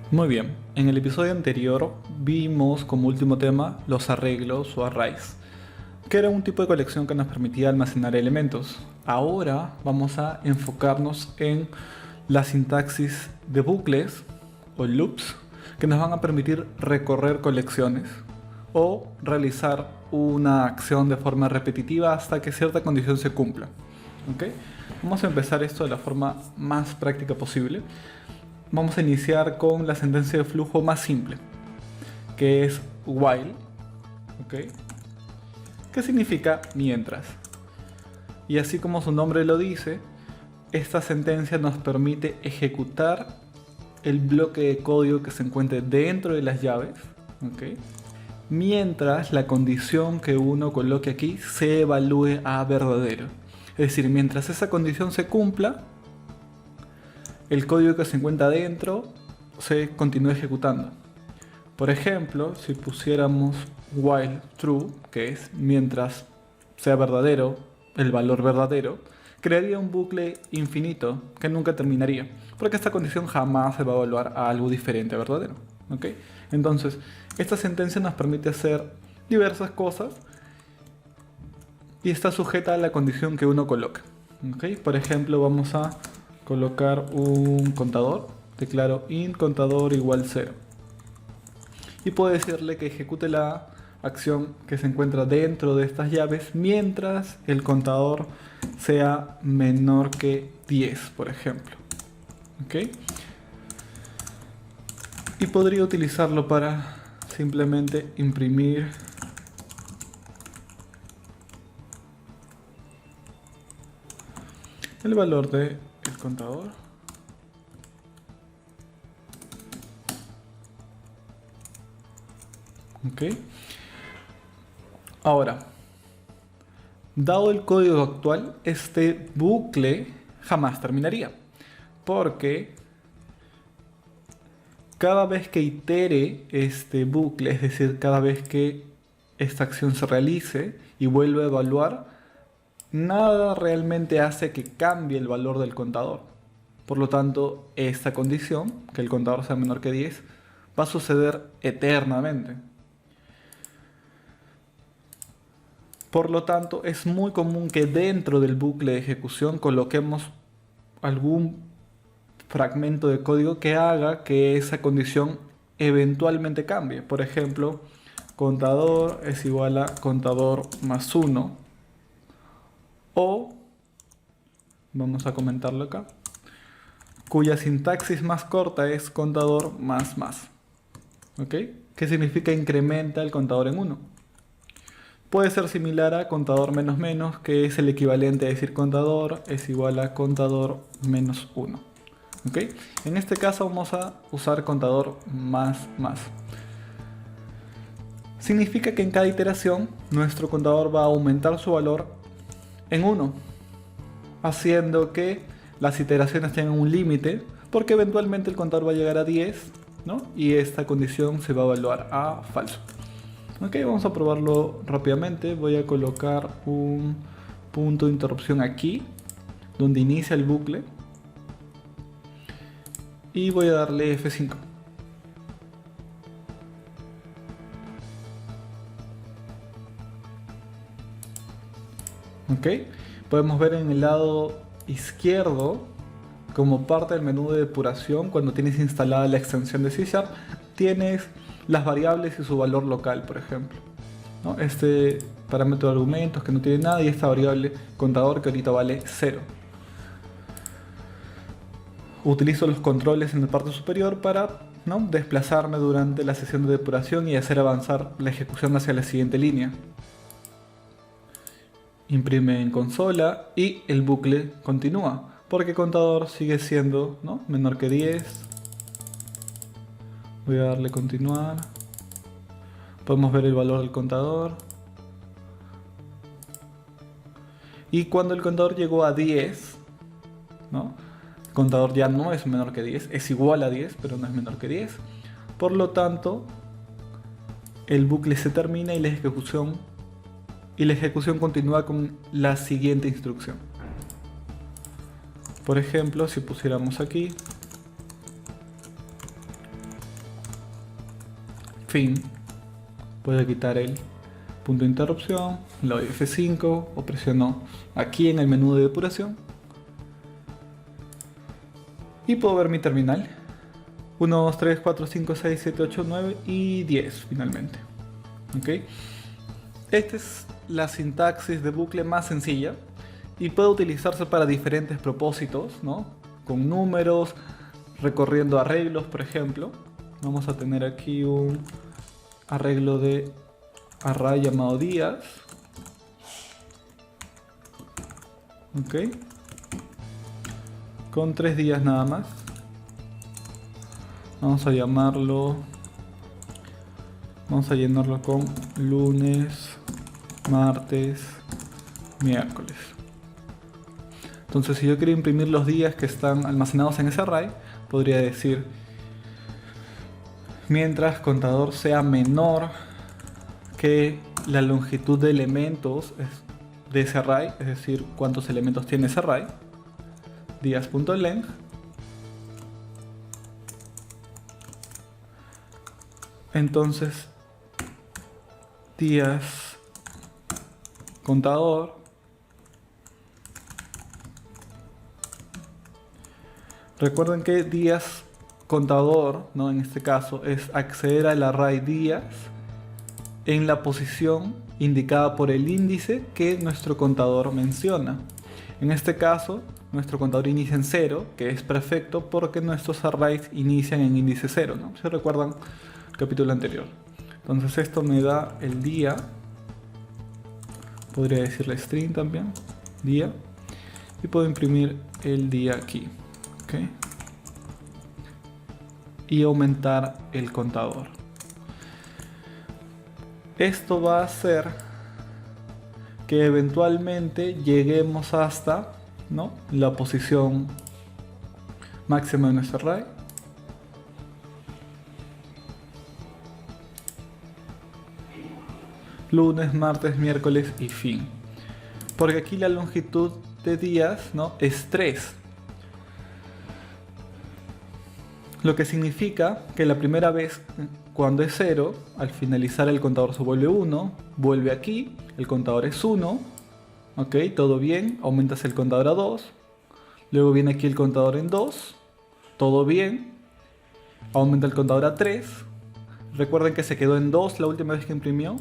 Muy bien, en el episodio anterior vimos como último tema los arreglos o arrays, que era un tipo de colección que nos permitía almacenar elementos. Ahora vamos a enfocarnos en la sintaxis de bucles o loops que nos van a permitir recorrer colecciones o realizar una acción de forma repetitiva hasta que cierta condición se cumpla. ¿Ok? Vamos a empezar esto de la forma más práctica posible. Vamos a iniciar con la sentencia de flujo más simple, que es while, ¿ok? Que significa mientras. Y así como su nombre lo dice, esta sentencia nos permite ejecutar el bloque de código que se encuentre dentro de las llaves, ¿ok? Mientras la condición que uno coloque aquí se evalúe a verdadero. Es decir, mientras esa condición se cumpla, el código que se encuentra dentro se continúa ejecutando. Por ejemplo, si pusiéramos while true, que es mientras sea verdadero, el valor verdadero, crearía un bucle infinito que nunca terminaría, porque esta condición jamás se va a evaluar a algo diferente a verdadero. ¿Ok? Entonces, esta sentencia nos permite hacer diversas cosas y está sujeta a la condición que uno coloca. ¿Ok? Por ejemplo, vamos a colocar un contador, declaro int contador igual 0 y puedo decirle que ejecute la acción que se encuentra dentro de estas llaves mientras el contador sea menor que 10, por ejemplo. ¿Ok? Y podría utilizarlo para simplemente imprimir el valor del contador. Ok. Ahora, dado el código actual, este bucle jamás terminaría, porque cada vez que itere este bucle, es decir, cada vez que esta acción se realice y vuelva a evaluar, nada realmente hace que cambie el valor del contador. Por lo tanto, esta condición, que el contador sea menor que 10, va a suceder eternamente. Por lo tanto, es muy común que dentro del bucle de ejecución coloquemos algún fragmento de código que haga que esa condición eventualmente cambie. Por ejemplo, contador es igual a contador más 1. O, vamos a comentarlo acá, cuya sintaxis más corta es contador más más. ¿Ok? ¿Qué significa incrementa el contador en 1? Puede ser similar a contador menos menos, que es el equivalente a decir contador es igual a contador menos 1. ¿Ok? En este caso vamos a usar contador más más. Significa que en cada iteración nuestro contador va a aumentar su valor en 1, haciendo que las iteraciones tengan un límite, porque eventualmente el contador va a llegar a 10, ¿no? Y esta condición se va a evaluar a falso. Ok, vamos a probarlo rápidamente. Voy a colocar un punto de interrupción aquí, donde inicia el bucle. Y voy a darle F5. Ok, podemos ver en el lado izquierdo, como parte del menú de depuración, cuando tienes instalada la extensión de C#, tienes las variables y su valor local, por ejemplo, ¿no? Este parámetro de argumentos que no tiene nada y esta variable contador que ahorita vale 0. Utilizo los controles en la parte superior para, ¿no?, desplazarme durante la sesión de depuración y hacer avanzar la ejecución hacia la siguiente línea. Imprime en consola y el bucle continúa, porque el contador sigue siendo, ¿no?, menor que 10. Voy a darle continuar. Podemos ver el valor del contador. Y cuando el contador llegó a 10, ¿no?, el contador ya no es menor que 10, es igual a 10, pero no es menor que 10. Por lo tanto, el bucle se termina y la ejecución continúa con la siguiente instrucción. Por ejemplo, si pusiéramos aquí fin. Voy a quitar el punto de interrupción, le doy F5 o presiono aquí en el menú de depuración y puedo ver mi terminal. 1, 2, 3, 4, 5, 6, 7, 8, 9 y 10 finalmente. ¿Ok? Esta es la sintaxis de bucle más sencilla y puede utilizarse para diferentes propósitos, ¿no? Con números, recorriendo arreglos, por ejemplo. Vamos a tener aquí un arreglo de array llamado días. Ok. Con 3 días nada más. Vamos a llamarlo. Vamos a llenarlo con lunes, martes, miércoles. Entonces, si yo quiero imprimir los días que están almacenados en ese array, podría decir mientras contador sea menor que la longitud de elementos de ese array, es decir, cuántos elementos tiene ese array, días.length, entonces días contador recuerden que días contador, ¿no? En este caso es acceder al array días en la posición indicada por el índice que nuestro contador menciona. En este caso nuestro contador inicia en 0, que es perfecto porque nuestros arrays inician en índice 0, ¿no? Si recuerdan el capítulo anterior. Entonces esto me da el día, podría decirle string también, día, y puedo imprimir el día aquí, ¿ok? Y aumentar el contador. Esto va a hacer que eventualmente lleguemos hasta, ¿no?, la posición máxima de nuestro array. Lunes, martes, miércoles y fin. Porque aquí la longitud de días, ¿no?, es 3. Lo que significa que la primera vez, cuando es 0, al finalizar el contador se vuelve 1, vuelve aquí, el contador es 1, ok, todo bien, aumentas el contador a 2, luego viene aquí el contador en 2, todo bien, aumenta el contador a 3, recuerden que se quedó en 2 la última vez que imprimió,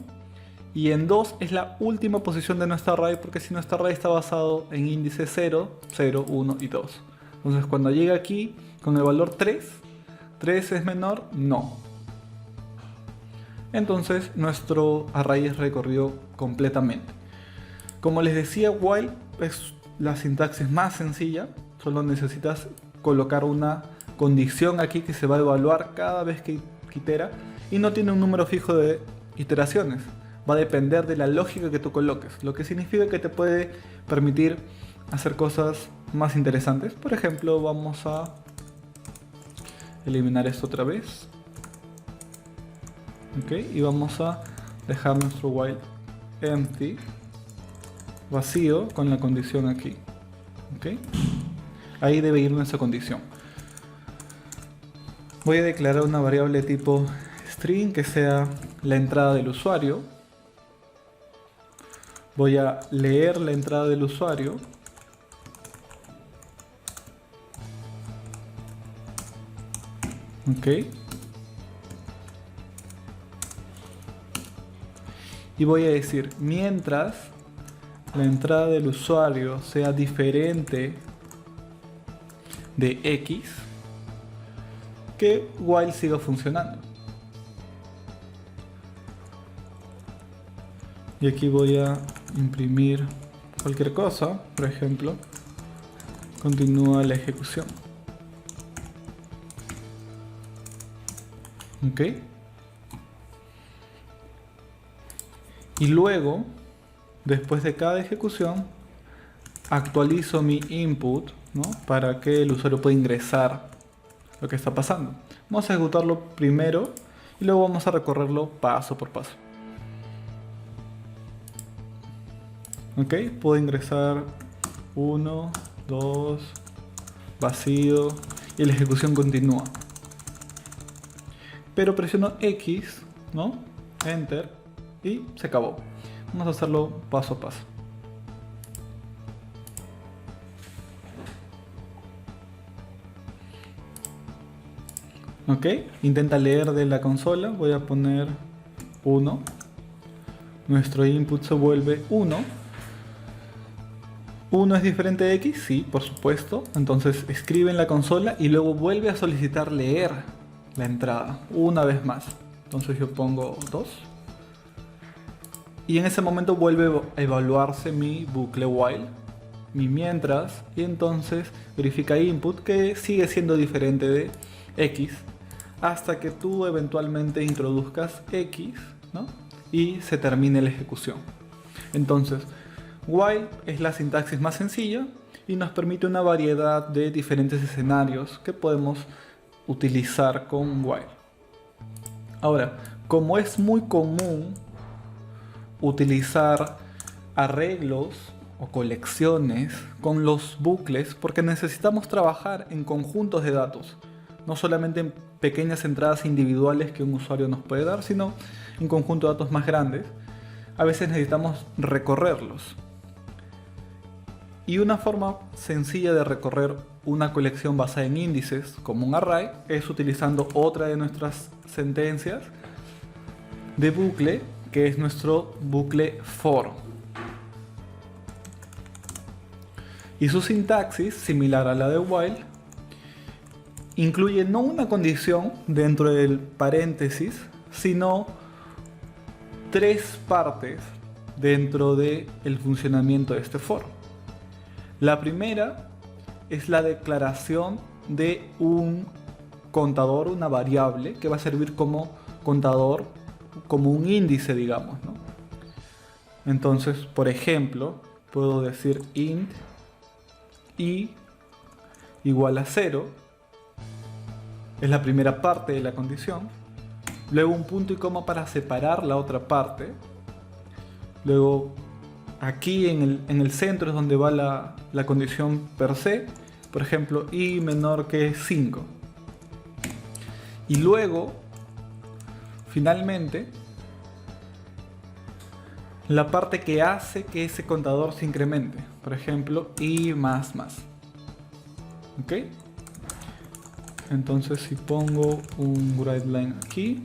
y en 2 es la última posición de nuestro array, porque si nuestro array está basado en índice 0, 0, 1 y 2. Entonces cuando llega aquí con el valor 3, 3 es menor, no. Entonces nuestro array es recorrido completamente. Como les decía, while es la sintaxis más sencilla. Solo necesitas colocar una condición aquí que se va a evaluar cada vez que itera, y no tiene un número fijo de iteraciones. Va a depender de la lógica que tú coloques, lo que significa que te puede permitir hacer cosas más interesantes. Por ejemplo, vamos a eliminar esto otra vez, ok, y vamos a dejar nuestro while empty, vacío, con la condición aquí, ok. Ahí debe ir nuestra condición. Voy a declarar una variable tipo string que sea la entrada del usuario. Voy a leer la entrada del usuario. Ok. Y voy a decir, mientras la entrada del usuario sea diferente de X, que while siga funcionando. Y aquí voy a imprimir cualquier cosa, por ejemplo, continúa la ejecución. Ok. Y luego, después de cada ejecución, actualizo mi input, ¿no?, para que el usuario pueda ingresar lo que está pasando. Vamos a ejecutarlo primero y luego vamos a recorrerlo paso por paso. Ok, puedo ingresar 1, 2, vacío, y la ejecución continúa. Pero presiono X ¿no? Enter y se acabó. Vamos a hacerlo paso a paso. Ok, intenta leer de la consola, voy a poner 1. Nuestro input se vuelve 1. 1 es diferente de X, sí, por supuesto. Entonces escribe en la consola y luego vuelve a solicitar leer la entrada una vez más. Entonces yo pongo 2. Y en ese momento vuelve a evaluarse mi bucle while, mi mientras, y entonces verifica input que sigue siendo diferente de X hasta que tú eventualmente introduzcas X, ¿no? Y se termine la ejecución. Entonces, while es la sintaxis más sencilla y nos permite una variedad de diferentes escenarios que podemos utilizar con while. Ahora, como es muy común utilizar arreglos o colecciones con los bucles porque necesitamos trabajar en conjuntos de datos, no solamente en pequeñas entradas individuales que un usuario nos puede dar, sino en conjunto de datos más grandes. A veces necesitamos recorrerlos. Y una forma sencilla de recorrer una colección basada en índices, como un array, es utilizando otra de nuestras sentencias de bucle, que es nuestro bucle for. Y su sintaxis, similar a la de while, incluye no una condición dentro del paréntesis, sino 3 partes dentro del funcionamiento de este for. La primera es la declaración de un contador, una variable que va a servir como contador, como un índice, digamos, ¿no? Entonces, por ejemplo, puedo decir int i igual a 0. Es la primera parte de la condición. Luego un punto y coma para separar la otra parte. Luego aquí en el centro es donde va la condición per se. Por ejemplo, i menor que 5. Y luego, finalmente, la parte que hace que ese contador se incremente. Por ejemplo, i más más. ¿Ok? Entonces si pongo un writeLine aquí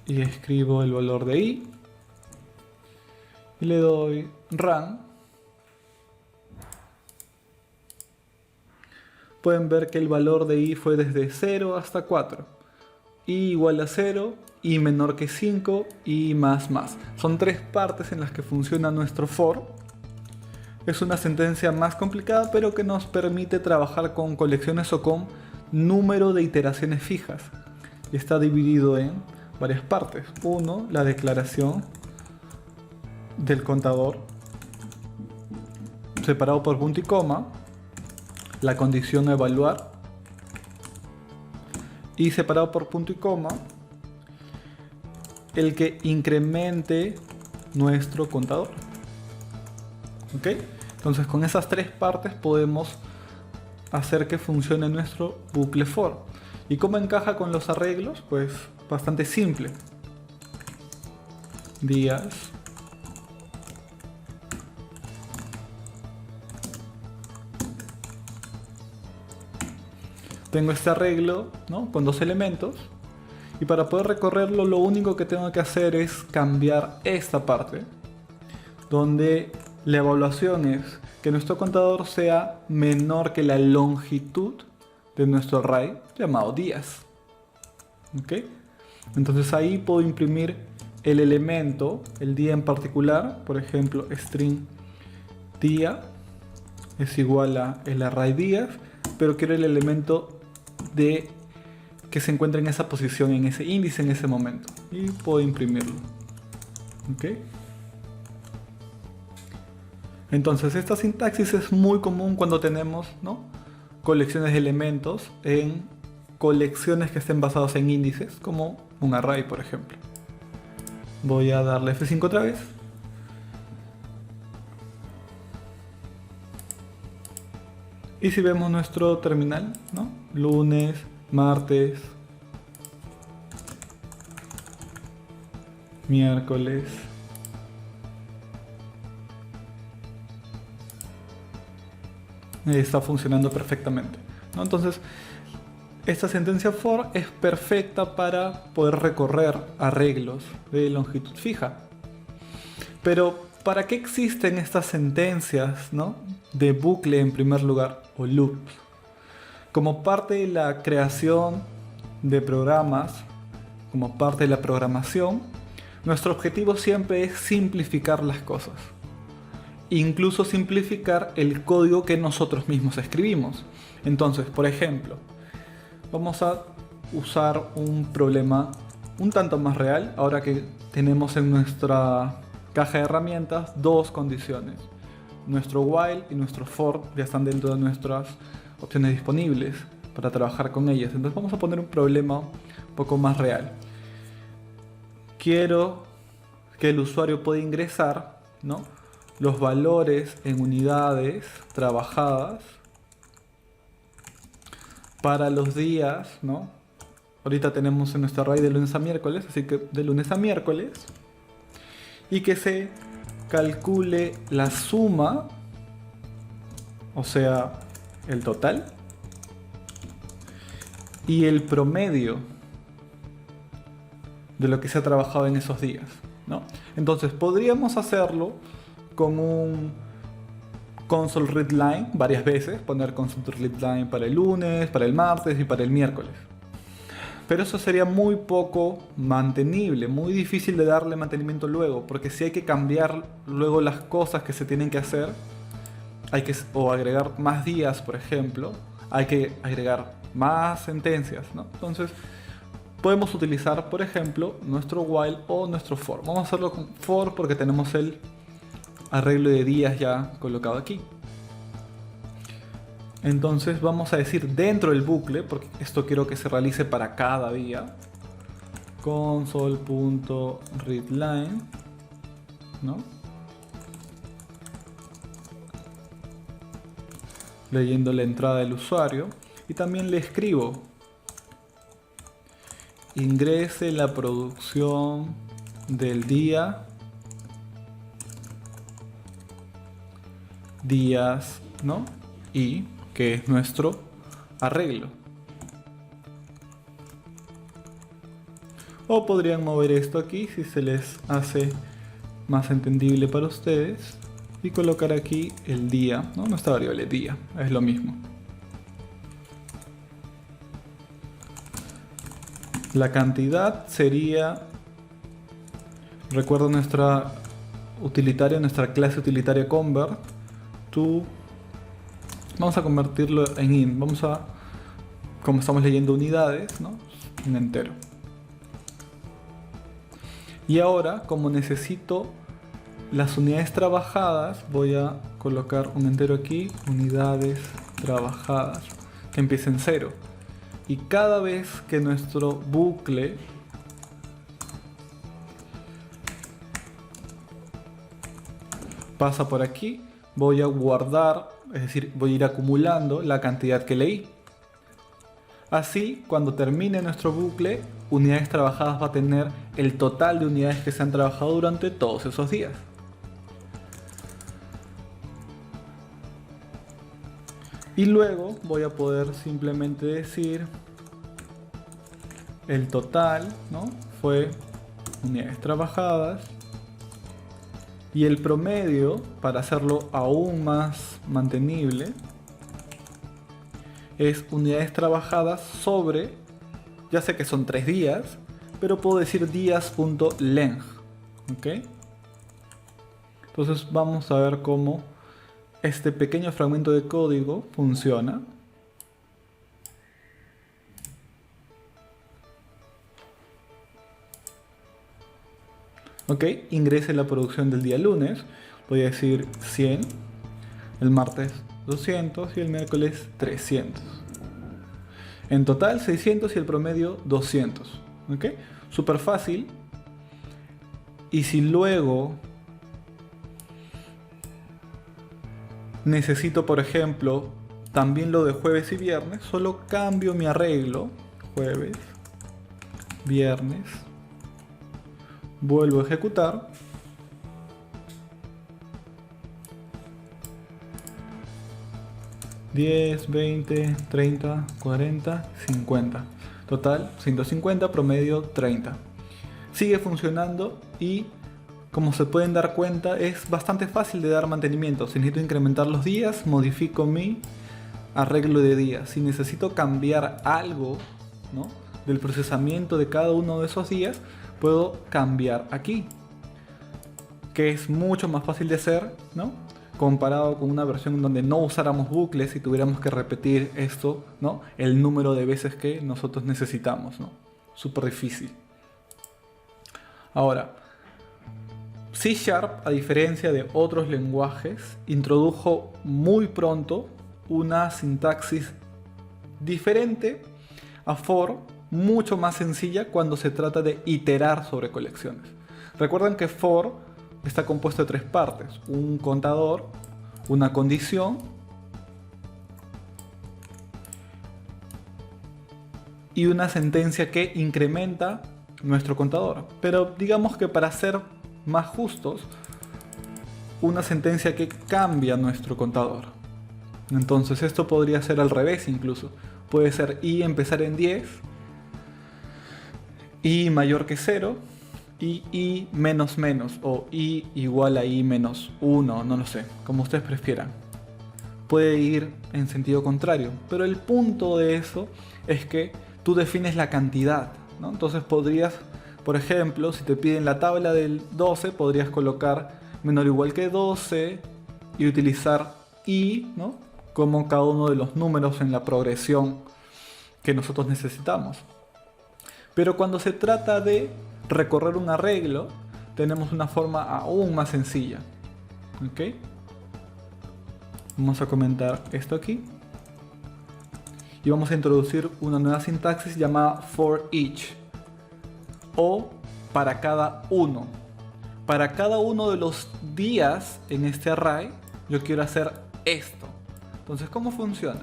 y escribo el valor de i y le doy run, pueden ver que el valor de i fue desde 0 hasta 4. I igual a 0, i menor que 5, i más más. Son 3 partes en las que funciona nuestro for. Es una sentencia más complicada, pero que nos permite trabajar con colecciones o con número de iteraciones fijas. Y está dividido en varias partes. 1, la declaración del contador, separado por punto y coma, la condición a evaluar, y separado por punto y coma, el que incremente nuestro contador. ¿Ok? Entonces con esas 3 partes podemos hacer que funcione nuestro bucle for. ¿Y cómo encaja con los arreglos? Pues bastante simple. Días. Tengo este arreglo, ¿no? Con 2 elementos. Y para poder recorrerlo, lo único que tengo que hacer es cambiar esta parte, donde la evaluación es que nuestro contador sea menor que la longitud de nuestro array llamado días. ¿Ok? Entonces ahí puedo imprimir el elemento, el día en particular, por ejemplo, string día es igual a el array días, pero quiero el elemento de que se encuentra en esa posición, en ese índice en ese momento, y puedo imprimirlo. ¿Ok? Entonces esta sintaxis es muy común cuando tenemos, ¿no?, colecciones de elementos en colecciones que estén basadas en índices, como un array, por ejemplo. Voy a darle F5 otra vez. Y si vemos nuestro terminal, ¿no?, lunes, martes, miércoles, está funcionando perfectamente, ¿no? Entonces, esta sentencia for es perfecta para poder recorrer arreglos de longitud fija. Pero, ¿para qué existen estas sentencias, ¿no?, de bucle en primer lugar, o loops? Como parte de la creación de programas, como parte de la programación, nuestro objetivo siempre es simplificar las cosas. Incluso simplificar el código que nosotros mismos escribimos. Entonces, por ejemplo, vamos a usar un problema un tanto más real, ahora que tenemos en nuestra caja de herramientas dos condiciones. Nuestro while y nuestro for ya están dentro de nuestras opciones disponibles para trabajar con ellas. Entonces vamos a poner un problema un poco más real. Quiero que el usuario pueda ingresar, ¿no?, los valores en unidades trabajadas para los días, ¿no? Ahorita tenemos en nuestra array de lunes a miércoles, así que de lunes a miércoles. Y que se calcule la suma, o sea, el total, y el promedio de lo que se ha trabajado en esos días, ¿no? Entonces podríamos hacerlo con un console readline varias veces, poner console readline para el lunes, para el martes y para el miércoles. Pero eso sería muy poco mantenible, muy difícil de darle mantenimiento luego, porque si hay que cambiar luego las cosas que se tienen que hacer, o agregar más días, por ejemplo, hay que agregar más sentencias, ¿no? Entonces podemos utilizar, por ejemplo, nuestro while o nuestro for. Vamos a hacerlo con for porque tenemos el arreglo de días ya colocado aquí. Entonces vamos a decir dentro del bucle, porque esto quiero que se realice para cada día, console.readline, ¿no?, leyendo la entrada del usuario, y también le escribo: ingrese la producción del día, días, ¿no?, y que es nuestro arreglo. O podrían mover esto aquí si se les hace más entendible para ustedes y colocar aquí el día, ¿no?, nuestra variable día, es lo mismo. La cantidad sería, recuerdo nuestra utilitaria, nuestra clase utilitaria convert to, vamos a convertirlo en int, como estamos leyendo unidades, ¿no?, un entero. Y ahora, como necesito las unidades trabajadas, voy a colocar un entero aquí, unidades trabajadas, que empiece en 0. Y cada vez que nuestro bucle pasa por aquí, voy a guardar, es decir, voy a ir acumulando la cantidad que leí. Así, cuando termine nuestro bucle, unidades trabajadas va a tener el total de unidades que se han trabajado durante todos esos días. Y luego voy a poder simplemente decir el total, ¿no?, fue unidades trabajadas, y el promedio, para hacerlo aún más mantenible, es unidades trabajadas sobre, ya sé que son 3 días, pero puedo decir días.length, ¿ok? Entonces vamos a ver cómo este pequeño fragmento de código funciona. Ok, ingrese la producción del día lunes, voy a decir 100, el martes 200 y el miércoles 300. En total 600 y el promedio 200. ¿Ok? Súper fácil. Y si luego necesito, por ejemplo, también lo de jueves y viernes, solo cambio mi arreglo. Jueves, viernes, vuelvo a ejecutar. $10, $20, $30, $40, $50. Total 150, promedio 30. Sigue funcionando y, como se pueden dar cuenta, es bastante fácil de dar mantenimiento. Si necesito incrementar los días, modifico mi arreglo de días. Si necesito cambiar algo, ¿no?, del procesamiento de cada uno de esos días, puedo cambiar aquí, que es mucho más fácil de hacer, ¿no?, comparado con una versión donde no usáramos bucles y tuviéramos que repetir esto, ¿no?, el número de veces que nosotros necesitamos, ¿no? Súper difícil. Ahora, C#, a diferencia de otros lenguajes, introdujo muy pronto una sintaxis diferente a for, mucho más sencilla cuando se trata de iterar sobre colecciones. Recuerden que for está compuesto de tres partes: un contador, una condición y una sentencia que incrementa nuestro contador. Pero digamos que, para ser más justos, una sentencia que cambia nuestro contador. Entonces esto podría ser al revés incluso. Puede ser i empezar en 10, i mayor que 0, y i menos menos, o i igual a i menos 1, no lo sé, como ustedes prefieran. Puede ir en sentido contrario, pero el punto de eso es que tú defines la cantidad, ¿no? Entonces podrías, por ejemplo, si te piden la tabla del 12, podrías colocar menor o igual que 12 y utilizar i, ¿no?, como cada uno de los números en la progresión que nosotros necesitamos. Pero cuando se trata de recorrer un arreglo, tenemos una forma aún más sencilla. ¿Ok? Vamos a comentar esto aquí. Y vamos a introducir una nueva sintaxis llamada for each, o para cada uno. Para cada uno de los días en este array, yo quiero hacer esto. Entonces, ¿cómo funciona?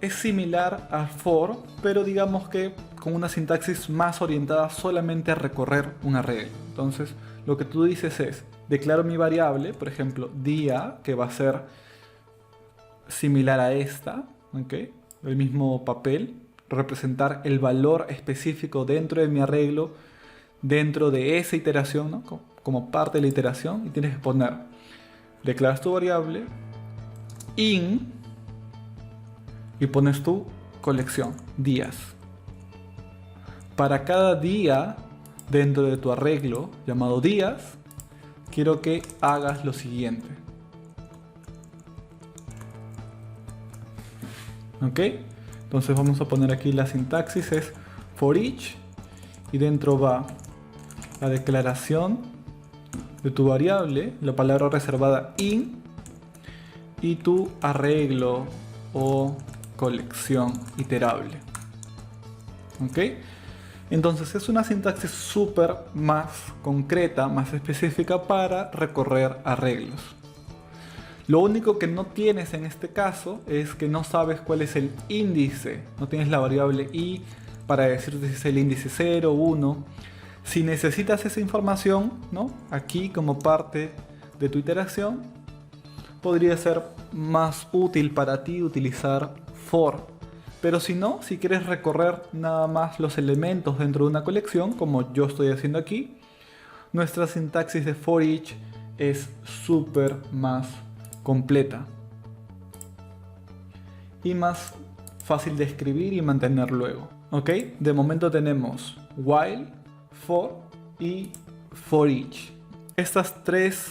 Es similar a for, pero digamos que con una sintaxis más orientada solamente a recorrer un arreglo. Entonces, lo que tú dices es: declaro mi variable, por ejemplo, día, que va a ser similar a esta, ¿ok?, el mismo papel, representar el valor específico dentro de mi arreglo, dentro de esa iteración, ¿no?, como parte de la iteración, y tienes que poner, declaras tu variable, in, y pones tu colección, días. Para cada día dentro de tu arreglo llamado días, quiero que hagas lo siguiente. ¿Ok? Entonces vamos a poner aquí la sintaxis, es for each, y dentro va la declaración de tu variable, la palabra reservada in, y tu arreglo o colección iterable. ¿Ok? Entonces es una sintaxis súper más concreta, más específica para recorrer arreglos. Lo único que no tienes en este caso es que no sabes cuál es el índice. No tienes la variable i para decirte si es el índice 0 o 1. Si necesitas esa información, ¿no?, aquí como parte de tu iteración, podría ser más útil para ti utilizar for. Pero si no, si quieres recorrer nada más los elementos dentro de una colección, como yo estoy haciendo aquí, nuestra sintaxis de for each es súper más completa y más fácil de escribir y mantener luego. ¿Ok? De momento tenemos while, for y for each. Estas tres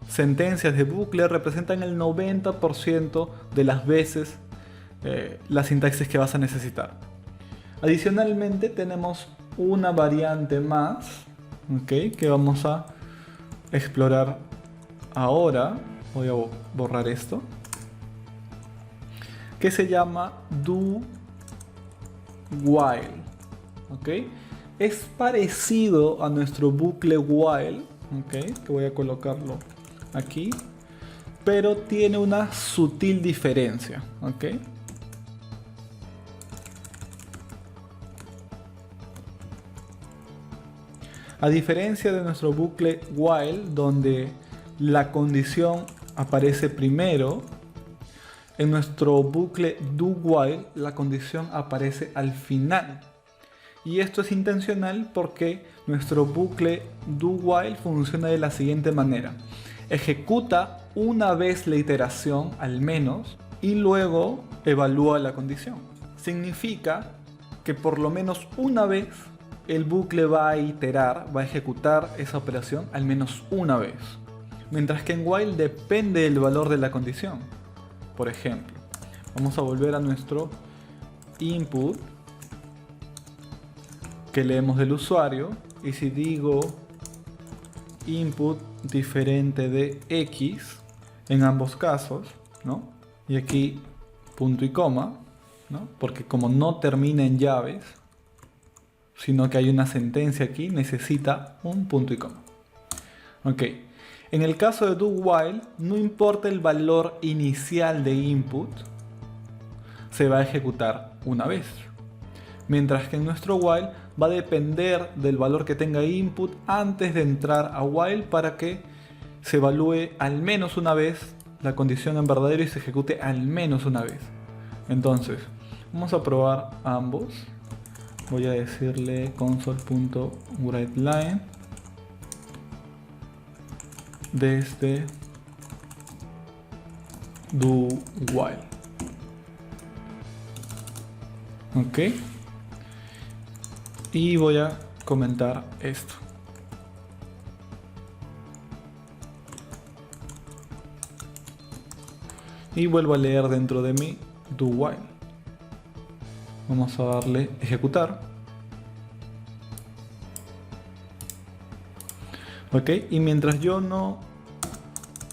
sentencias de bucle representan el 90% de las veces la sintaxis que vas a necesitar. Adicionalmente tenemos una variante más, ¿ok?, que vamos a explorar ahora. Voy a borrar esto, que se llama do while. ¿Ok? Es parecido a nuestro bucle while, ¿ok?, que voy a colocarlo aquí, pero tiene una sutil diferencia. ¿Ok? A diferencia de nuestro bucle while, donde la condición aparece primero, en nuestro bucle do while la condición aparece al final. Y esto es intencional porque nuestro bucle do while funciona de la siguiente manera. Ejecuta una vez la iteración al menos y luego evalúa la condición. Significa que por lo menos una vez el bucle va a iterar, va a ejecutar esa operación al menos una vez. Mientras que en while depende del valor de la condición. Por ejemplo, vamos a volver a nuestro input que leemos del usuario, y si digo input diferente de X en ambos casos, ¿no? Y aquí punto y coma, ¿no? Porque como no termina en llaves, sino que hay una sentencia aquí, necesita un punto y coma. Ok. En el caso de do while, no importa el valor inicial de input, se va a ejecutar una vez. Mientras que en nuestro while va a depender del valor que tenga input antes de entrar a while para que se evalúe al menos una vez la condición en verdadero y se ejecute al menos una vez. Entonces, vamos a probar ambos. Voy a decirle console.writeLine desde do while. Ok. Y voy a comentar esto. Y vuelvo a leer dentro de mi do while. Vamos a darle ejecutar. Ok, y mientras yo no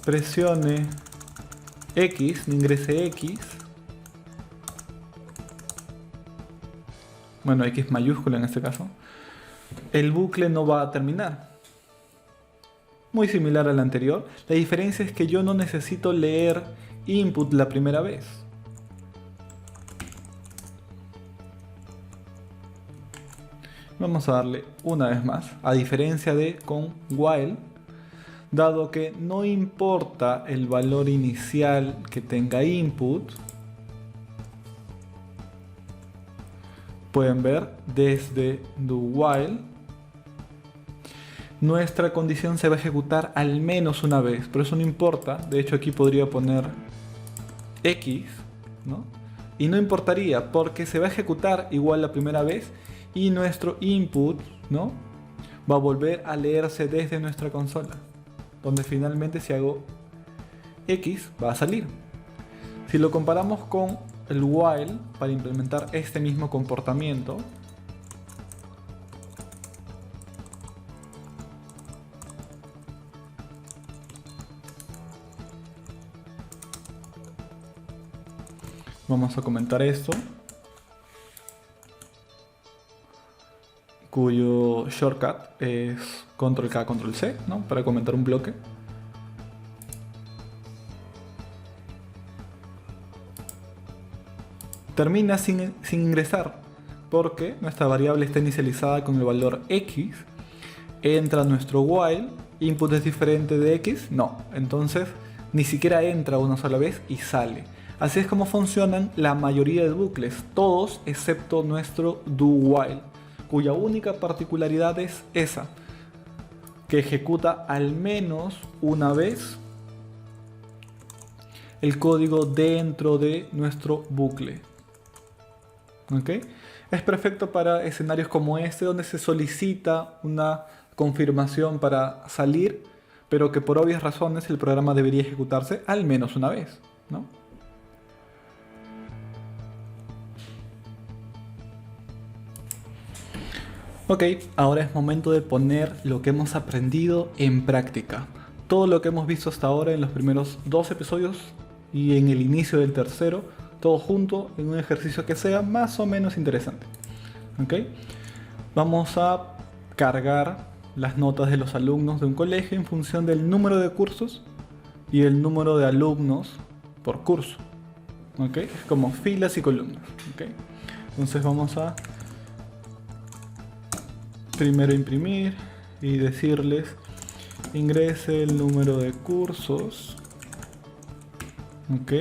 presione X, ni ingrese X, bueno, X mayúscula en este caso, el bucle no va a terminar. Muy similar al anterior. La diferencia es que yo no necesito leer input la primera vez. Vamos a darle una vez más, a diferencia de con while, dado que no importa el valor inicial que tenga input, pueden ver desde do while, nuestra condición se va a ejecutar al menos una vez, pero eso no importa. De hecho, aquí podría poner X, ¿no? Y no importaría porque se va a ejecutar igual la primera vez y nuestro input, ¿no?, va a volver a leerse desde nuestra consola, donde finalmente si hago X va a salir. Si lo comparamos con el while para implementar este mismo comportamiento, vamos a comentar esto, cuyo shortcut es control K, control C, ¿no?, para comentar un bloque. Termina sin ingresar porque nuestra variable está inicializada con el valor X. Entra nuestro while, input es diferente de X, no, entonces ni siquiera entra una sola vez y sale. Así es como funcionan la mayoría de bucles, todos excepto nuestro do while, cuya única particularidad es esa, que ejecuta al menos una vez el código dentro de nuestro bucle. ¿Ok? Es perfecto para escenarios como este, donde se solicita una confirmación para salir, pero que por obvias razones el programa debería ejecutarse al menos una vez, ¿no? Ok, ahora es momento de poner lo que hemos aprendido en práctica. Todo lo que hemos visto hasta ahora en los primeros 2 episodios y en el inicio del tercero, todo junto en un ejercicio que sea más o menos interesante. ¿Ok? Vamos a cargar las notas de los alumnos de un colegio en función del número de cursos y el número de alumnos por curso. ¿Ok? Es como filas y columnas. ¿Ok? Entonces vamos a primero imprimir y decirles ingrese el número de cursos. Ok.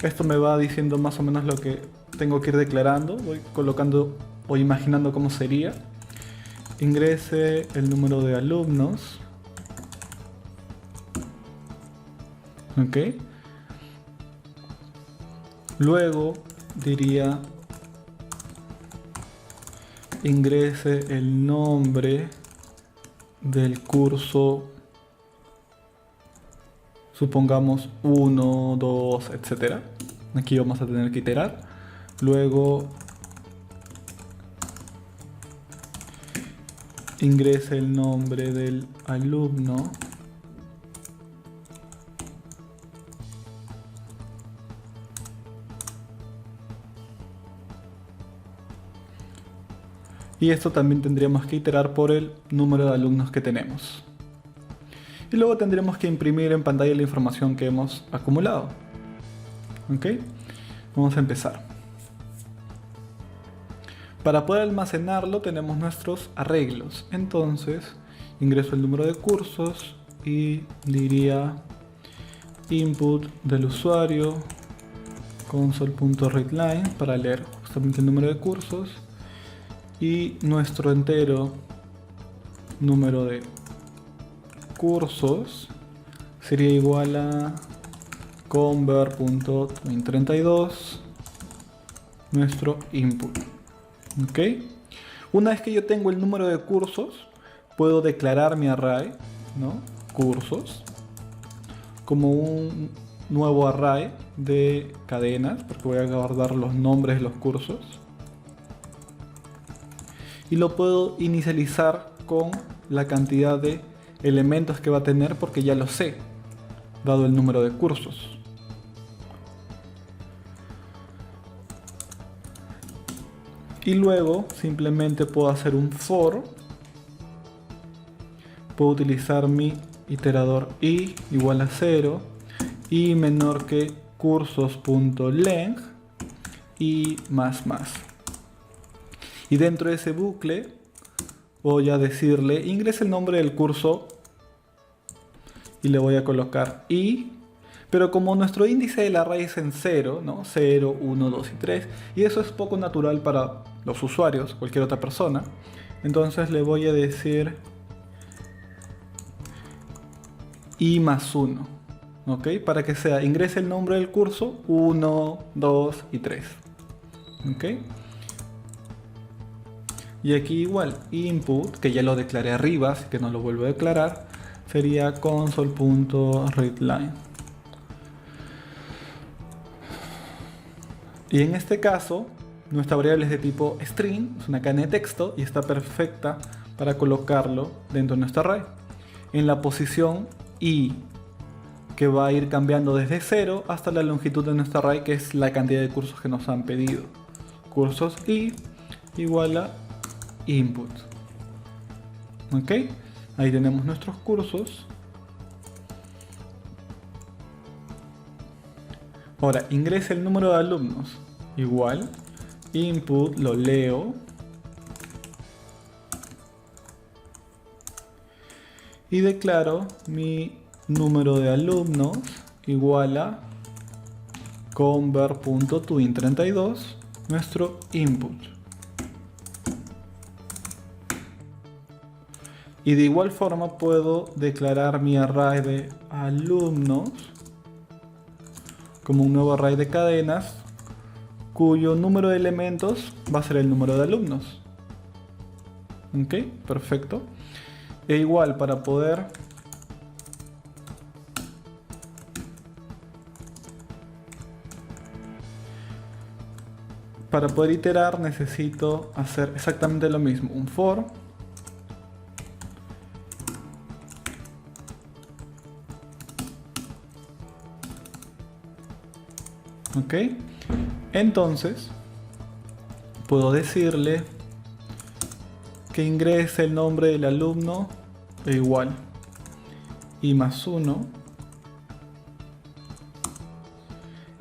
Esto me va diciendo más o menos lo que tengo que ir declarando. Voy colocando o imaginando cómo sería. Ingrese el número de alumnos. Ok. Luego diría ingrese el nombre del curso, supongamos 1, 2, etcétera. Aquí vamos a tener que iterar. Luego ingrese el nombre del alumno. Y esto también tendríamos que iterar por el número de alumnos que tenemos. Y luego tendremos que imprimir en pantalla la información que hemos acumulado. ¿Ok? Vamos a empezar. Para poder almacenarlo tenemos nuestros arreglos. Entonces ingreso el número de cursos y diría input del usuario console.readline para leer justamente el número de cursos. Y nuestro entero número de cursos sería igual a convert.twin32 nuestro input. Ok. Una vez que yo tengo el número de cursos, puedo declarar mi array, ¿no? Cursos como un nuevo array de cadenas, porque voy a guardar los nombres de los cursos. Y lo puedo inicializar con la cantidad de elementos que va a tener porque ya lo sé, dado el número de cursos. Y luego simplemente puedo hacer un for. Puedo utilizar mi iterador i igual a 0 y menor que cursos.length y más. Y dentro de ese bucle voy a decirle ingrese el nombre del curso y le voy a colocar i, pero como nuestro índice de la array es en 0, ¿no? 0, 1, 2 y 3, y eso es poco natural para los usuarios, cualquier otra persona, entonces le voy a decir i más 1, ¿ok? Para que sea ingrese el nombre del curso 1, 2 y 3, ¿ok? Y aquí igual, input, que ya lo declaré arriba, así que no lo vuelvo a declarar, sería console.readline. Y en este caso, nuestra variable es de tipo string, es una cadena de texto y está perfecta para colocarlo dentro de nuestro array. En la posición i, que va a ir cambiando desde 0 hasta la longitud de nuestro array, que es la cantidad de cursos que nos han pedido. Cursos i igual a input. Ok, ahí tenemos nuestros cursos. Ahora ingrese el número de alumnos igual input, lo leo y declaro mi número de alumnos igual a convert.twin32 nuestro input. Y de igual forma puedo declarar mi array de alumnos como un nuevo array de cadenas cuyo número de elementos va a ser el número de alumnos. Ok, perfecto. E igual para poder iterar necesito hacer exactamente lo mismo, un for. Ok, entonces puedo decirle que ingrese el nombre del alumno e igual i más 1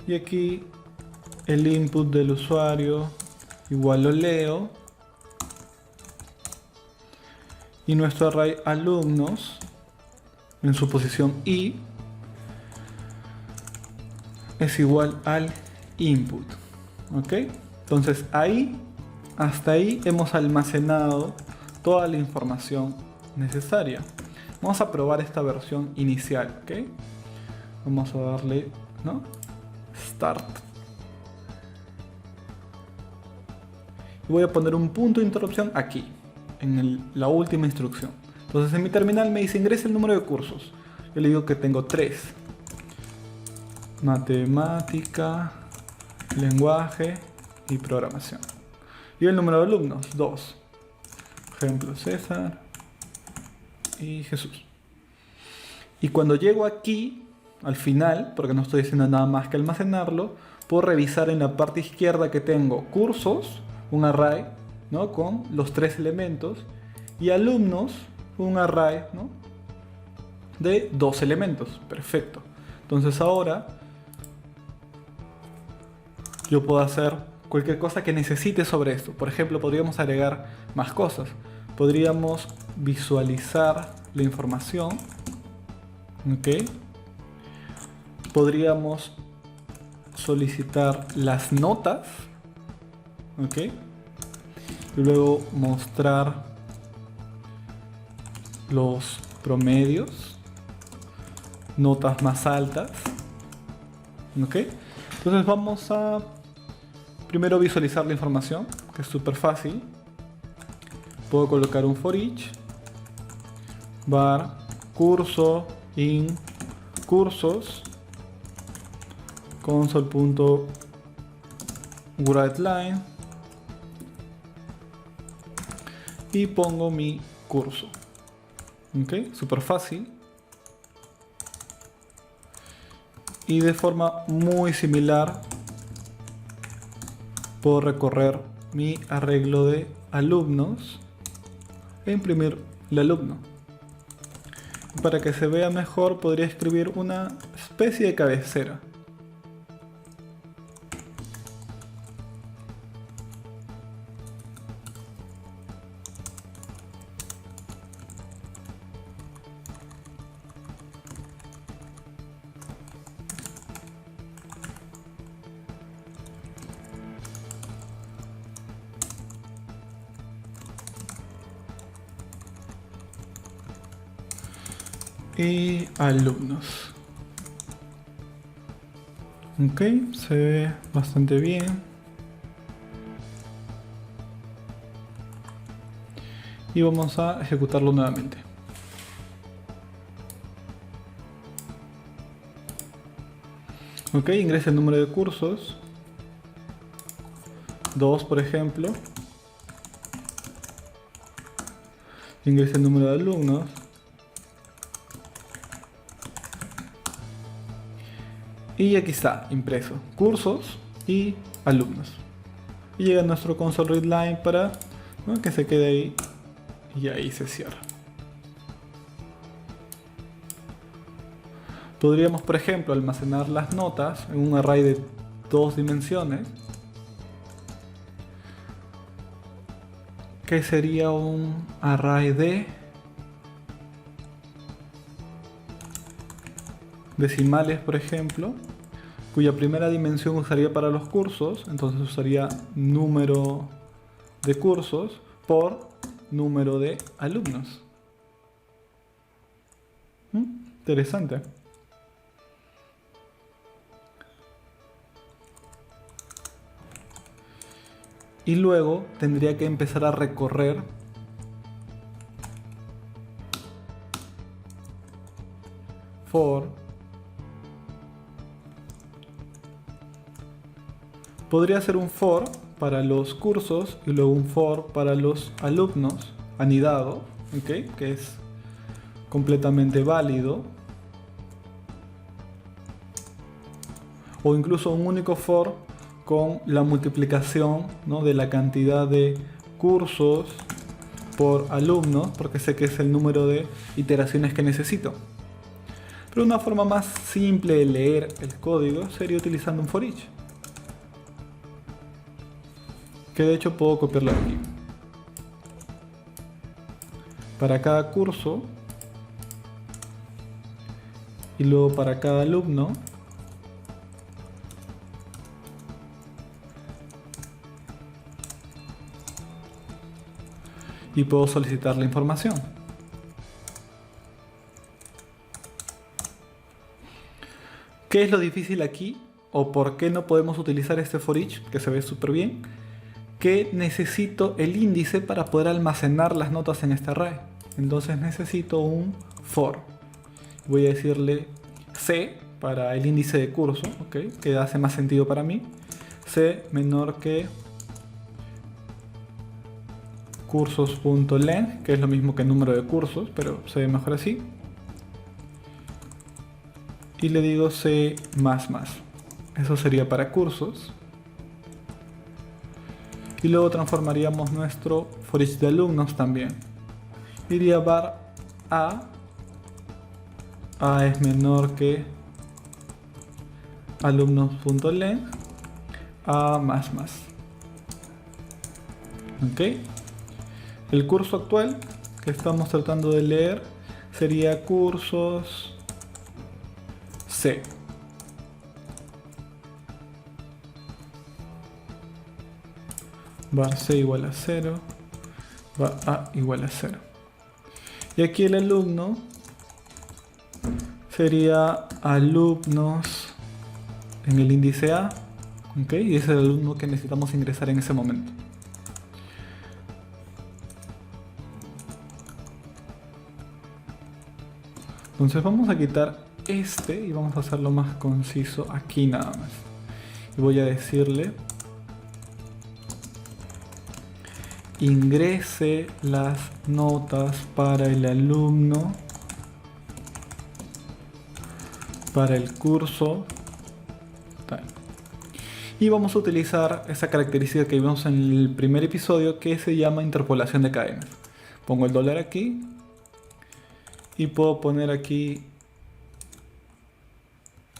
y aquí el input del usuario igual lo leo y nuestro array alumnos en su posición i es igual al input. ¿Ok? Entonces hasta ahí hemos almacenado toda la información necesaria. Vamos a probar esta versión inicial. ¿Ok? Vamos a darle, ¿no?, Start. Y voy a poner un punto de interrupción aquí, en la última instrucción. Entonces en mi terminal me dice ingresa el número de cursos. Yo le digo que tengo 3. Matemática, lenguaje y programación. Y el número de alumnos, 2. Ejemplo, César y Jesús. Y cuando llego aquí, al final, porque no estoy haciendo nada más que almacenarlo, puedo revisar en la parte izquierda que tengo cursos, un array, ¿no?, con los 3 elementos, y alumnos, un array, ¿no?, de 2 elementos. Perfecto. Entonces ahora yo puedo hacer cualquier cosa que necesite sobre esto. Por ejemplo, podríamos agregar más cosas. Podríamos visualizar la información. ¿Ok? Podríamos solicitar las notas. ¿Ok? Y luego mostrar los promedios, notas más altas. ¿Ok? Entonces vamos a primero visualizar la información, que es súper fácil. Puedo colocar un for each var curso in cursos console.writeLine y pongo mi curso. Ok, súper fácil. Y de forma muy similar puedo recorrer mi arreglo de alumnos e imprimir el alumno. Para que se vea mejor podría escribir una especie de cabecera. Y alumnos. Ok, se ve bastante bien. Y vamos a ejecutarlo nuevamente. Ok, ingresa el número de cursos. 2, por ejemplo. Ingresa el número de alumnos. Y aquí está, impreso, cursos y alumnos. Y llega nuestro console.readline para, ¿no?, que se quede ahí y ahí se cierra. Podríamos, por ejemplo, almacenar las notas en un array de 2 dimensiones, que sería un array de decimales, por ejemplo, cuya primera dimensión usaría para los cursos, entonces usaría número de cursos por número de alumnos. Interesante. Y luego tendría que empezar a recorrer for. Podría ser un for para los cursos y luego un for para los alumnos anidado, ¿okay?, que es completamente válido. O incluso un único for con la multiplicación, ¿no?, de la cantidad de cursos por alumnos, porque sé que es el número de iteraciones que necesito. Pero una forma más simple de leer el código sería utilizando un for each, que de hecho puedo copiarlo aquí. para cada curso y luego para cada alumno. Y puedo solicitar la información. ¿Qué es lo difícil aquí? ¿O por qué no podemos utilizar este for each, que se ve súper bien? Que necesito el índice para poder almacenar las notas en este array. Entonces necesito un for. Voy a decirle C para el índice de curso, ¿okay? Que hace más sentido para mí. C menor que cursos.length, que es lo mismo que número de cursos, pero se ve mejor así. Y le digo C++. Eso sería para cursos. Y luego transformaríamos nuestro for each de alumnos también. Iría var a es menor que alumnos.length a más. ¿Ok? El curso actual que estamos tratando de leer sería cursos C. Var C igual a 0, var A igual a 0. Y aquí el alumno sería alumnos en el índice A, ¿ok? Y ese es el alumno que necesitamos ingresar en ese momento. Entonces vamos a quitar este y vamos a hacerlo más conciso aquí nada más. Y voy a decirle ingrese las notas para el alumno para el curso tal. Y vamos a utilizar esa característica que vimos en el primer episodio que se llama interpolación de cadenas. Pongo el dólar aquí y puedo poner aquí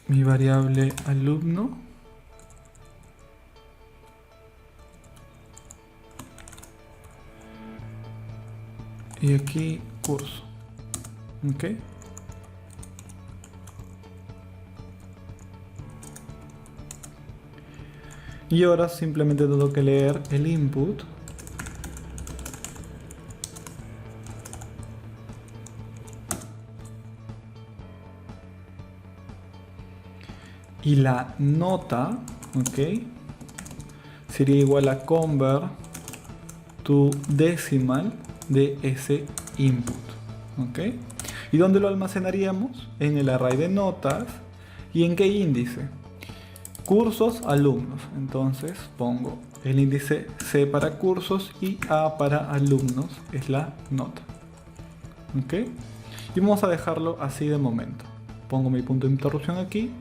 mi variable alumno y aquí curso. ¿Ok? Y ahora simplemente tengo que leer el input y la nota, ¿ok? Sería igual a convert to decimal de ese input, ¿ok? ¿Y dónde lo almacenaríamos? En el array de notas. ¿Y en qué índice? Cursos, alumnos. Entonces pongo el índice C para cursos y A para alumnos, es la nota, ¿ok? Y vamos a dejarlo así de momento. Pongo mi punto de interrupción aquí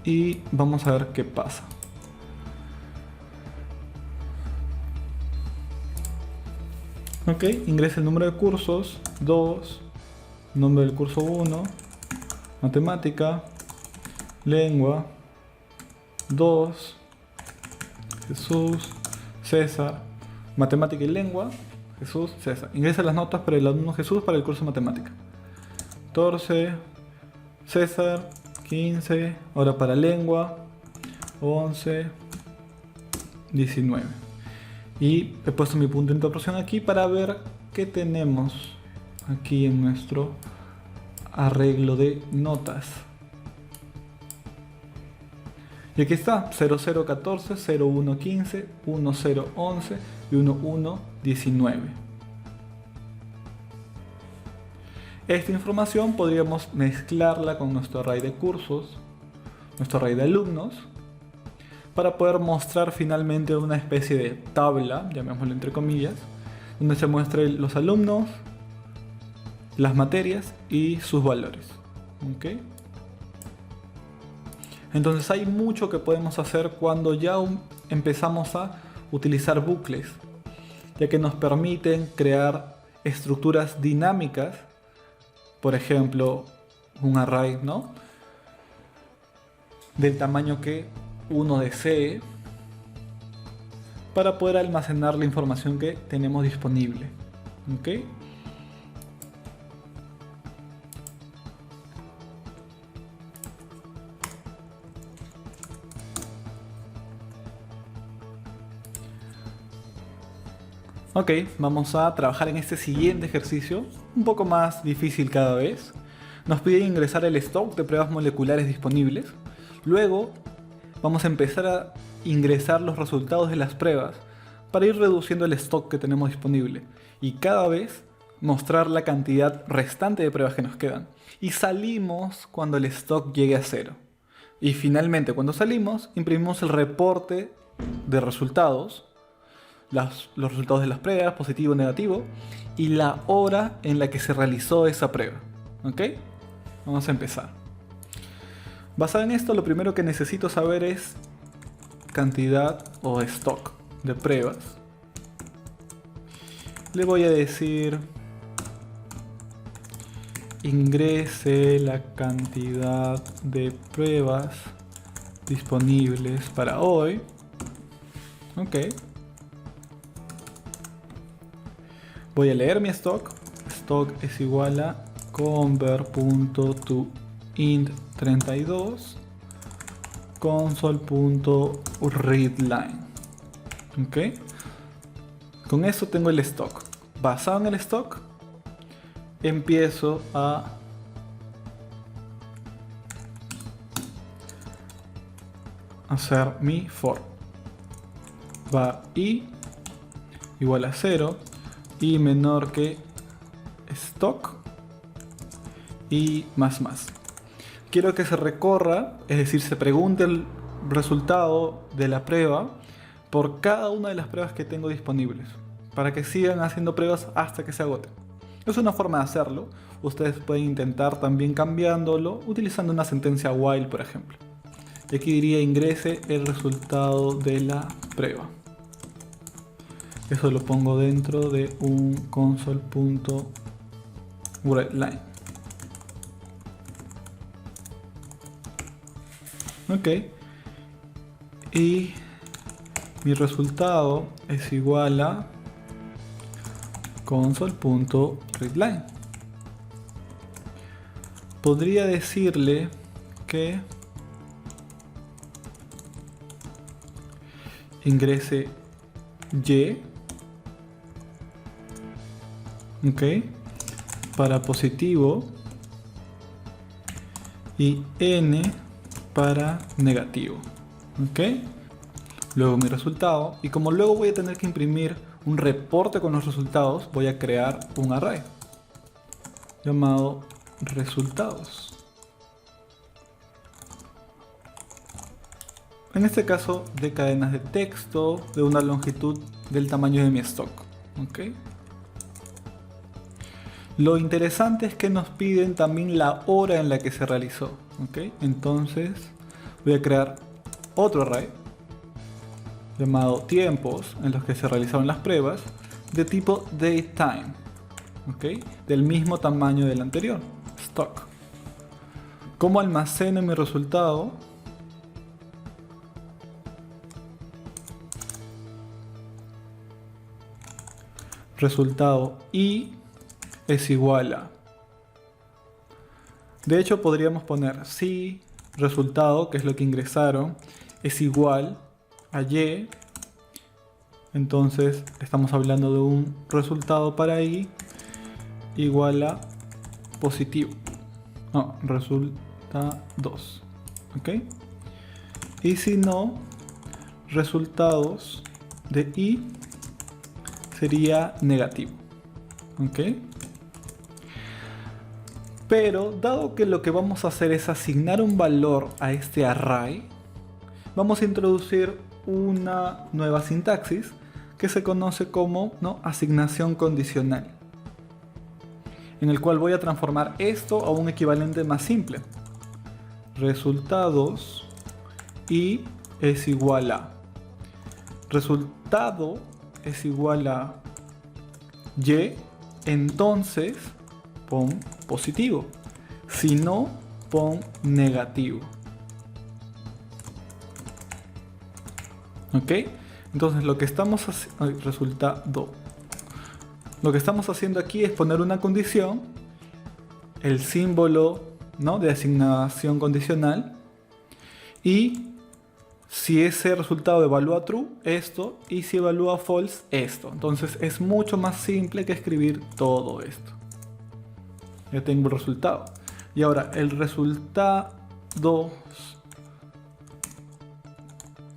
y vamos a ver qué pasa. Ok, ingresa el número de cursos 2, nombre del curso 1, matemática, lengua 2, Jesús, César, matemática y lengua, Jesús, César. Ingresa las notas para el alumno Jesús para el curso de matemática. 14, César, 15, ahora para lengua, 11, 19. Y he puesto mi punto de interrupción aquí para ver qué tenemos aquí en nuestro arreglo de notas. Y aquí está 0014, 0115, 1011 y 1119. Esta información podríamos mezclarla con nuestro array de cursos, nuestro array de alumnos, para poder mostrar finalmente una especie de tabla, llamémoslo entre comillas, donde se muestren los alumnos, las materias y sus valores. ¿Okay? Entonces hay mucho que podemos hacer cuando ya empezamos a utilizar bucles, ya que nos permiten crear estructuras dinámicas, por ejemplo, un array, ¿no? Del tamaño que uno desee, para poder almacenar la información que tenemos disponible. ¿Ok? Ok, vamos a trabajar en este siguiente ejercicio, un poco más difícil cada vez. Nos pide ingresar el stock de pruebas moleculares disponibles. Luego vamos a empezar a ingresar los resultados de las pruebas para ir reduciendo el stock que tenemos disponible y cada vez mostrar la cantidad restante de pruebas que nos quedan. Y salimos cuando el stock llegue a 0. Y finalmente, cuando salimos, imprimimos el reporte de resultados, los resultados de las pruebas, positivo o negativo, y la hora en la que se realizó esa prueba. ¿Ok? Vamos a empezar. Basado en esto, lo primero que necesito saber es cantidad o stock de pruebas. Le voy a decir ingrese la cantidad de pruebas disponibles para hoy. Ok. Voy a leer mi stock. Stock es igual a convert.toInt32 console.readline. Ok. Con eso tengo el stock. Basado en el stock, empiezo a hacer mi for. Va i igual a 0 y menor que stock y más. Quiero que se recorra, es decir, se pregunte el resultado de la prueba por cada una de las pruebas que tengo disponibles, para que sigan haciendo pruebas hasta que se agoten. Es una forma de hacerlo. Ustedes pueden intentar también cambiándolo utilizando una sentencia while, por ejemplo. Y aquí diría ingrese el resultado de la prueba. Eso lo pongo dentro de un console.readline. Ok. Y mi resultado es igual a console.readline. Podría decirle que ingrese y, ok, para positivo y n para negativo, ok. Luego mi resultado, y como luego voy a tener que imprimir un reporte con los resultados, voy a crear un array llamado resultados. En este caso de cadenas de texto de una longitud del tamaño de mi stock. ¿Okay? Lo interesante es que nos piden también la hora en la que se realizó. ¿Okay? Entonces voy a crear otro array llamado tiempos en los que se realizaron las pruebas de tipo datetime. ¿Okay? Del mismo tamaño del anterior, stock. ¿Cómo almaceno mi resultado? Resultado i es igual a, de hecho podríamos poner si resultado, que es lo que ingresaron, es igual a y, entonces estamos hablando de un resultado para i igual a positivo, no, resultados, ¿ok? Y si no, resultados de i sería negativo, ¿ok? Pero dado que lo que vamos a hacer es asignar un valor a este array, vamos a introducir una nueva sintaxis que se conoce como, ¿no?, asignación condicional, en el cual voy a transformar esto a un equivalente más simple. Resultados y es igual a resultado es igual a y, entonces pon positivo, si no pon negativo. ¿Ok? Entonces lo que estamos haciendo, resultado Lo que estamos haciendo aquí es poner una condición, el símbolo, ¿no?, de asignación condicional, y si ese resultado evalúa true, esto, y si evalúa false, esto. Entonces es mucho más simple que escribir todo esto. Ya tengo el resultado. Y ahora el resultado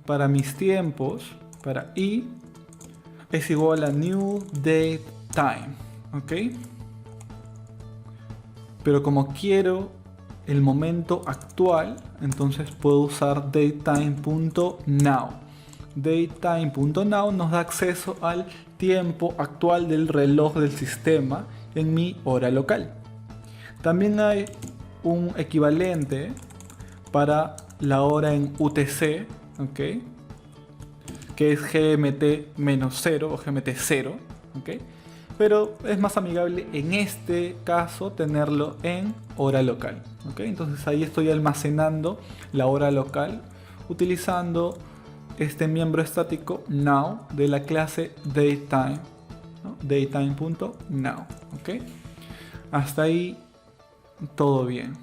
para mis tiempos, para i, es igual a new date time. ¿Ok? Pero como quiero el momento actual, entonces puedo usar datetime.now. Datetime.now nos da acceso al tiempo actual del reloj del sistema en mi hora local. También hay un equivalente para la hora en UTC, ¿ok?, que es GMT-0 o GMT0, ¿ok?, pero es más amigable en este caso tenerlo en hora local, ¿ok? Entonces ahí estoy almacenando la hora local utilizando este miembro estático now de la clase datetime, ¿no? Datetime.now, ¿ok? Hasta ahí todo bien.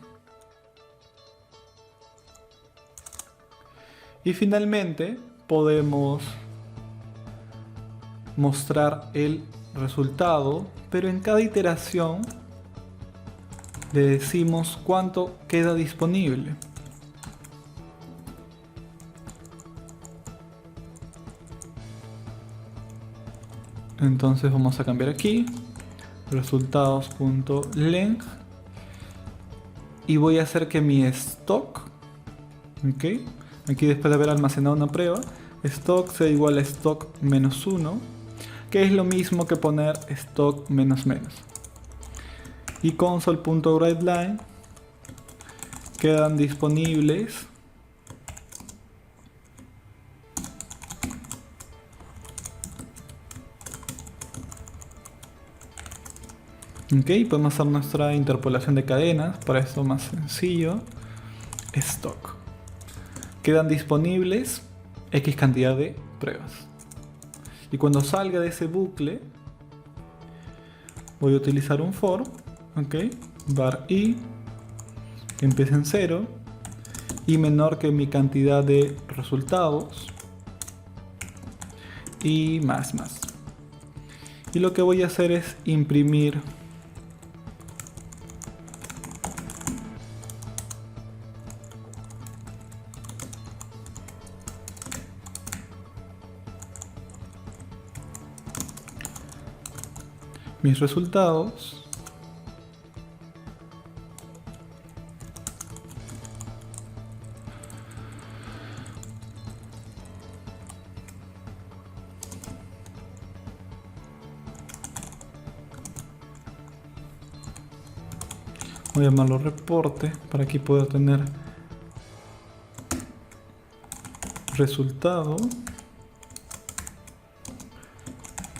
Y finalmente podemos mostrar el resultado, pero en cada iteración le decimos cuánto queda disponible. Entonces vamos a cambiar aquí resultados.length y voy a hacer que mi stock, ¿ok?, aquí después de haber almacenado una prueba, stock sea igual a stock menos 1, que es lo mismo que poner stock menos menos. Y console.writeLine quedan disponibles ok, podemos hacer nuestra interpolación de cadenas. Para esto más sencillo, stock, quedan disponibles X cantidad de pruebas. Y cuando salga de ese bucle voy a utilizar un for, ok, var i que empiece en 0 y menor que mi cantidad de resultados y más. Y lo que voy a hacer es imprimir mis resultados. Voy a llamarlo reporte para que pueda tener resultado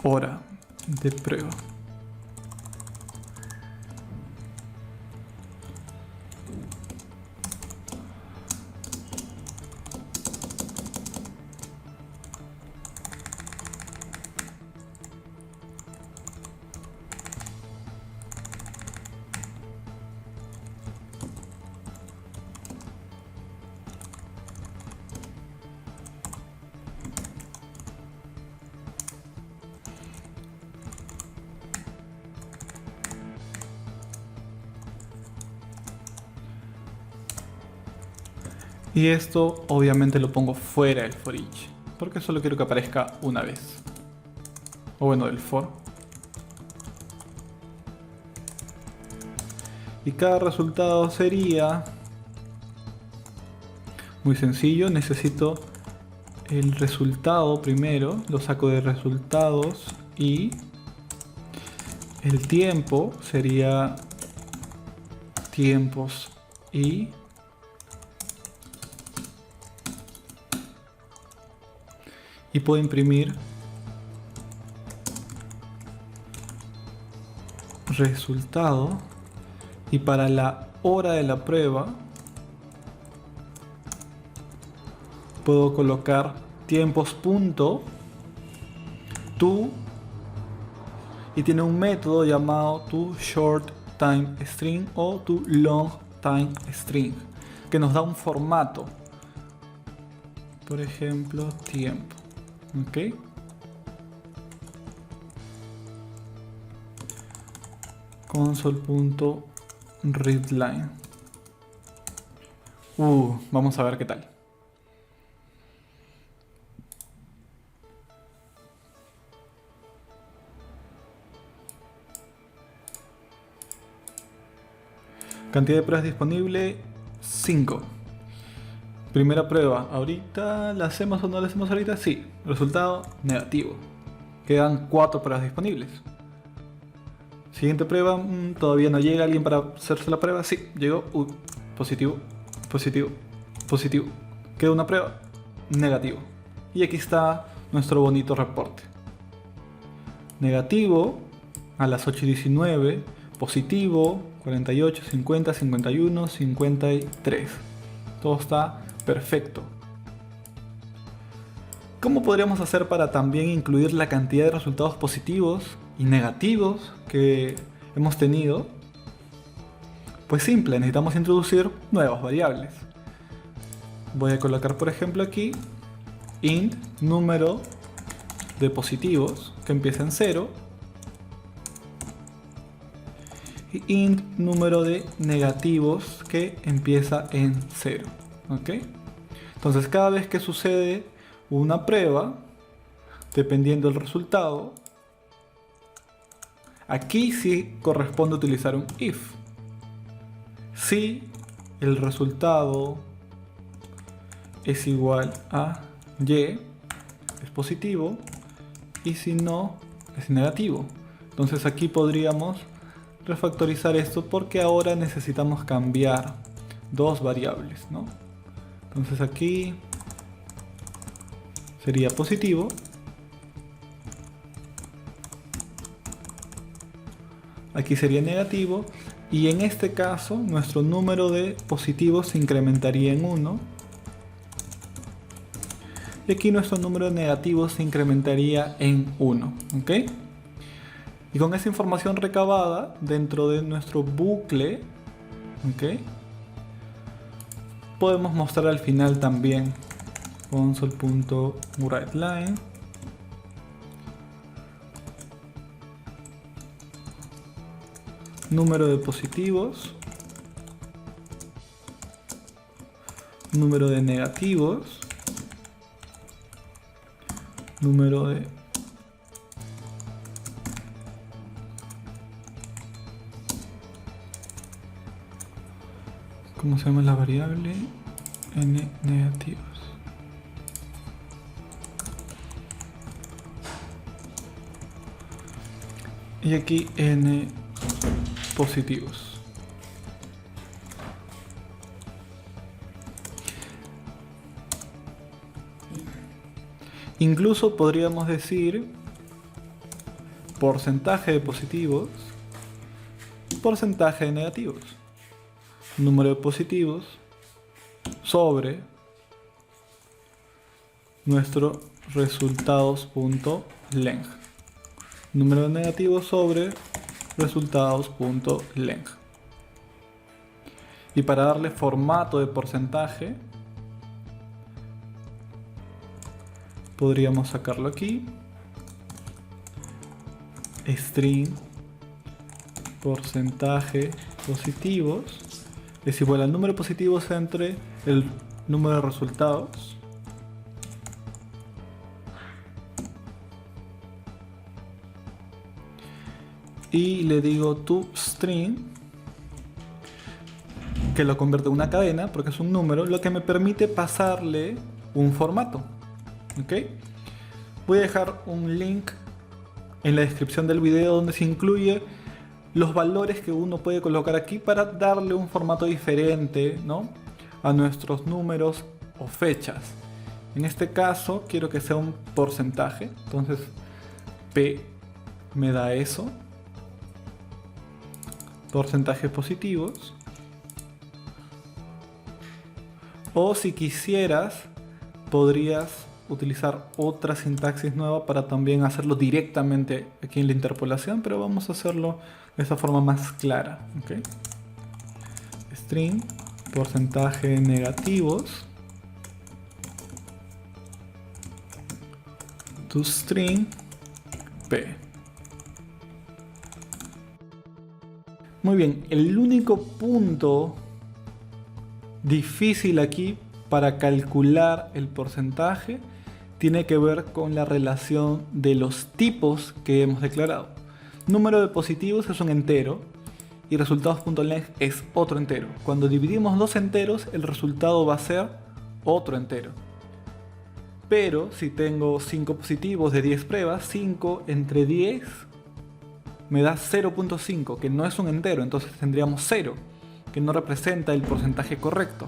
hora de prueba. Y esto obviamente lo pongo fuera del for each, porque solo quiero que aparezca una vez. O bueno, del for. Y cada resultado sería muy sencillo. Necesito el resultado primero, lo saco de resultados y el tiempo sería tiempos y puedo imprimir resultado, y para la hora de la prueba puedo colocar tiempos punto to y tiene un método llamado toShortTimeString o toLongTimeString, que nos da un formato, por ejemplo tiempo, ¿ok? Console.readline. Vamos a ver qué tal. Cantidad de pruebas disponible, 5. Primera prueba, ¿ahorita la hacemos o no la hacemos ahorita? Sí. Resultado, negativo. Quedan 4 pruebas disponibles. Siguiente prueba, todavía no llega alguien para hacerse la prueba. Sí, llegó. Positivo, positivo, positivo. Queda una prueba, negativo. Y aquí está nuestro bonito reporte. Negativo a las 8:19, positivo 48, 50, 51, 53. Todo está perfecto. ¿Cómo podríamos hacer para también incluir la cantidad de resultados positivos y negativos que hemos tenido? Pues simple, necesitamos introducir nuevas variables. Voy a colocar, por ejemplo, aquí int número de positivos que empieza en 0 y int número de negativos que empieza en 0. ¿Ok? Entonces cada vez que sucede una prueba, dependiendo del resultado, aquí sí corresponde utilizar un if. Si el resultado es igual a y, es positivo, y si no, es negativo. Entonces aquí podríamos refactorizar esto porque ahora necesitamos cambiar dos variables, ¿no? Entonces aquí sería positivo, aquí sería negativo, y en este caso nuestro número de positivos se incrementaría en 1 y aquí nuestro número de negativos se incrementaría en 1, ¿ok? Y con esa información recabada dentro de nuestro bucle, ¿ok?, podemos mostrar al final también console.writeLine número de positivos, número de negativos, número de ¿cómo se llama la variable? N negativos. Y aquí N positivos. Incluso podríamos decir porcentaje de positivos, porcentaje de negativos. Número de positivos sobre nuestro resultados.length. Número de negativos sobre resultados.length. Y para darle formato de porcentaje, podríamos sacarlo aquí. String porcentaje positivos es igual al número de positivos entre el número de resultados y le digo toString, que lo convierte en una cadena porque es un número, lo que me permite pasarle un formato. ¿Ok? Voy a dejar un link en la descripción del video donde se incluye los valores que uno puede colocar aquí para darle un formato diferente, ¿no?, a nuestros números o fechas. En este caso quiero que sea un porcentaje, entonces P me da eso, porcentajes positivos. O si quisieras, podrías utilizar otra sintaxis nueva para también hacerlo directamente aquí en la interpolación, pero vamos a hacerlo de esta forma más clara. ¿Okay? String, porcentaje negativos, toString p. Muy bien, el único punto difícil aquí para calcular el porcentaje tiene que ver con la relación de los tipos que hemos declarado. Número de positivos es un entero y resultados.length es otro entero. Cuando dividimos dos enteros, el resultado va a ser otro entero. Pero si tengo 5 positivos de 10 pruebas, 5 entre 10 me da 0.5, que no es un entero, entonces tendríamos 0, que no representa el porcentaje correcto.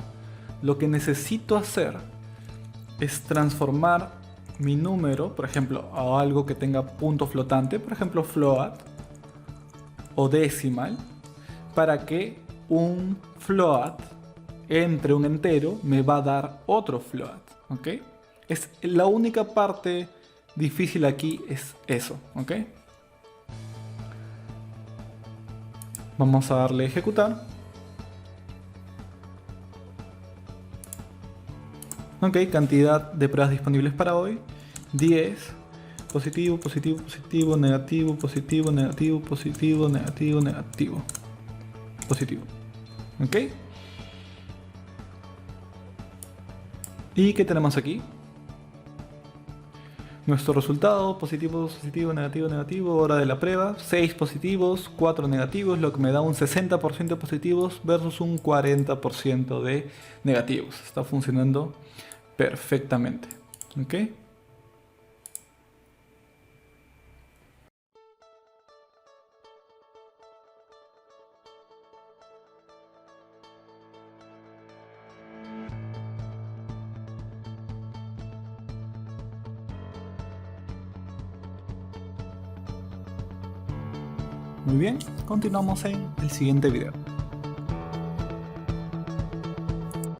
Lo que necesito hacer es transformar mi número, por ejemplo, a algo que tenga punto flotante, por ejemplo float o decimal, para que un float entre un entero me va a dar otro float. ¿Ok? Es la única parte difícil aquí es eso. ¿Ok? Vamos a darle a ejecutar. Ok, cantidad de pruebas disponibles para hoy, 10. Positivo, positivo, positivo, negativo, positivo, negativo, positivo, negativo, negativo. Positivo. Ok. ¿Y qué tenemos aquí? Nuestro resultado, positivo, positivo, negativo, negativo, hora de la prueba, 6 positivos, 4 negativos, lo que me da un 60% de positivos versus un 40% de negativos. Está funcionando perfectamente. ¿Ok? Muy bien, continuamos en el siguiente video.